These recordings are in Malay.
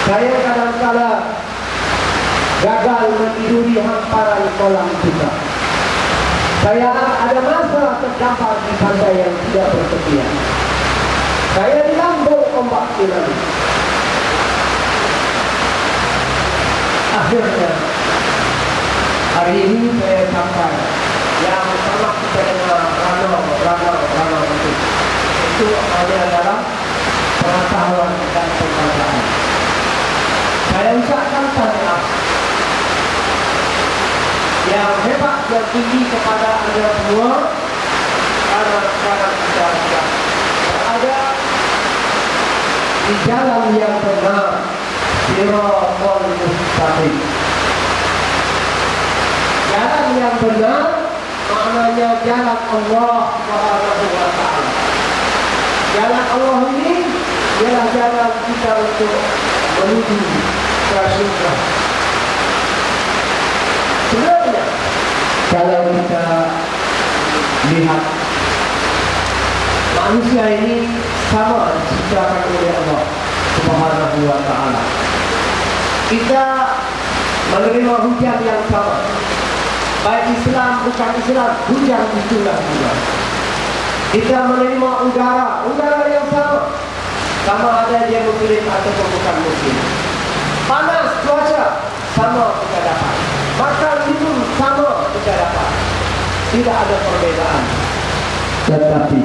Saya kadang-kala gagal meniduri hamparan kolam kita. Saya ada masa terdampar di pantai yang tidak bertepian. Saya di lambung ombak tsunami. Akhirnya hari ini saya sampai yang pernah kita dengar rano itu hanya dalam pengetahuan dan pembacaan. Saya ucapkan tahniah yang hebat dan tinggi kepada anda semua, karena sekarang kita sudah berada di jalan yang benar, Shiratal Mustaqim. Jalan yang benar maknanya jalan Allah Subhanahu wa Ta'ala. Jalan Allah ini ialah jalan kita untuk menuju ke surga. Sebenarnya kalau kita lihat manusia ini sama diciptakan oleh Allah Subhanahu wa Ta'ala. Kita menerima hujan yang sama, baik Islam bukan Islam, hujan itulah juga. Kita menerima udara yang sama ada dia muslim ataupun bukan muslim. Panas cuaca sama kita dapat, makan minum sama kita dapat, tidak ada perbedaan. Tetapi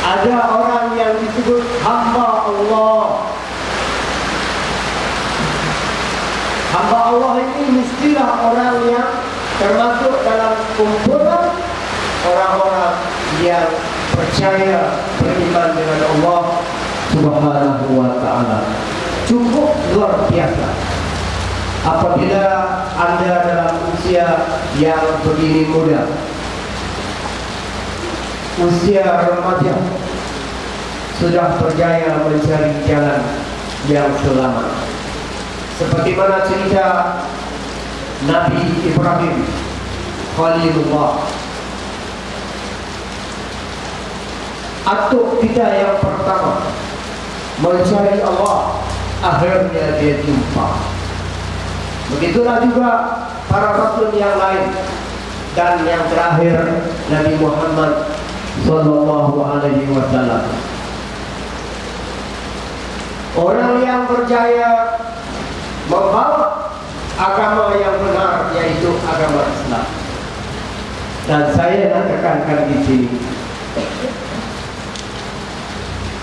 ada orang yang disebut hamba Allah. Hamba Allah ini mestilah orang yang termasuk dalam kumpulan orang-orang yang percaya, beriman dengan Allah Subhanahu wa Ta'ala. Cukup luar biasa apabila anda dalam usia yang begini muda, usia remaja, sudah berjaya mencari jalan yang selamat. Seperti mana cerita Nabi Ibrahim Khalilullah. Atuk kita yang pertama mencari Allah, akhirnya dia jumpa. Begitulah juga para rasul yang lain, dan yang terakhir Nabi Muhammad Sallallahu Alaihi Wasallam. Orang yang berjaya membawa agama yang benar, yaitu agama Islam. Dan saya nak tekankan di sini,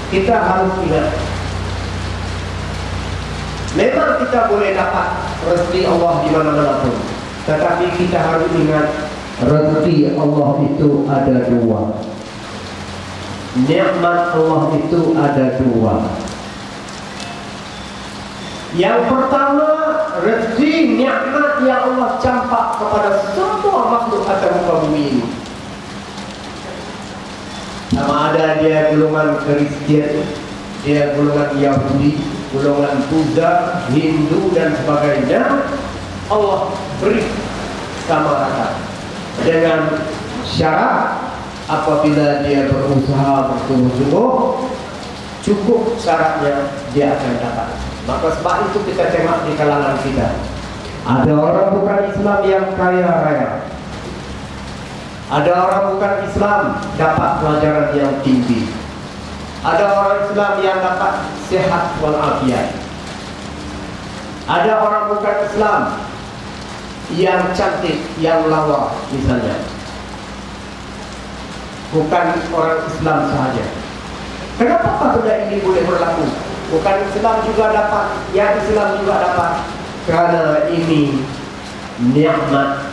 kita harus ingat, memang kita boleh dapat rezeki Allah di mana-mana pun, tetapi kita harus ingat rezeki Allah itu ada dua. Nikmat Allah itu ada dua. Yang pertama, rezeki nikmat yang Allah campak kepada semua makhluk atas muka bumi ini. Sama ada dia golongan Kristian, dia golongan Yahudi, golongan Buddha, Hindu dan sebagainya, Allah beri sama rata. Dengan syarat apabila dia berusaha bersungguh-sungguh, cukup syaratnya dia akan dapat. Maka sebab itu kita tengok di kalangan kita, ada orang bukan Islam yang kaya raya, ada orang bukan Islam dapat pelajaran yang tinggi, ada orang Islam yang dapat sehat walafiat, ada orang bukan Islam yang cantik, yang lawa misalnya, bukan orang Islam sahaja. Kenapa benda ini boleh berlaku? Bukan Islam juga dapat, yang Islam juga dapat, karena ini nikmat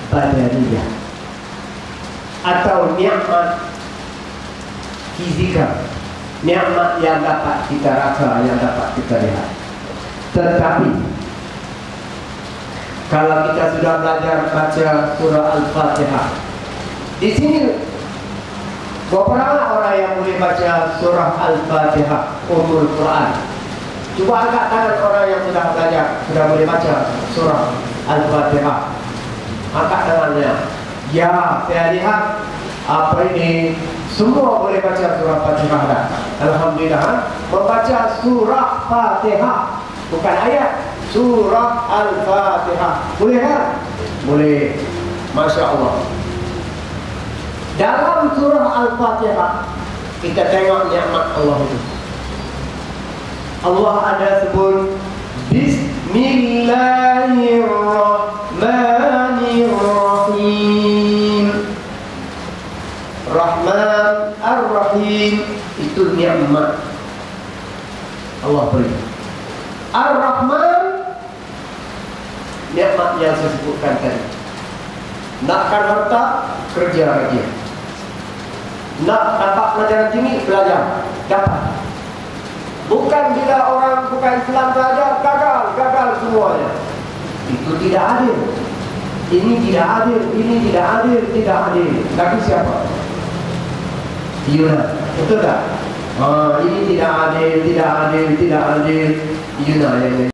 badaniyah atau nikmat fizikal, nikmat yang dapat kita rasa, yang dapat kita lihat. Tetapi kalau kita sudah belajar baca surah Al-Fatihah, di sini beberapa orang yang boleh baca surah Al-Fatihah, Ummul Quran. Cuba angkat tangan orang yang sudah belajar, sudah boleh baca surah Al-Fatihah. Angkat tangannya. Ya, saya lihat apa ini Semua boleh baca surah Fatihah dah. Alhamdulillah. Membaca surah Fatihah, bukan ayat. Surah Al-Fatihah. Boleh kan? Boleh. Masya Allah. Dalam surah Al-Fatihah kita tengok nikmat Allah itu. Allah ada sebut Bismillahirrahmanirrahim. Rahman Ar-Rahim, itu nikmat Allah beri. Ar-Rahman, nikmat yang saya sebutkan tadi. Nakkan harta, kerja lagi. Nak dapat pelajaran tinggi, belajar, dapat. Bukan bila orang bukan Islam belajar, gagal semuanya. Itu tidak adil. Ini tidak adil, ini tidak adil, tidak adil. Tapi siapa? Yuna, betul tak? Ini tidak adil, tidak adil, tidak adil. Yuna yang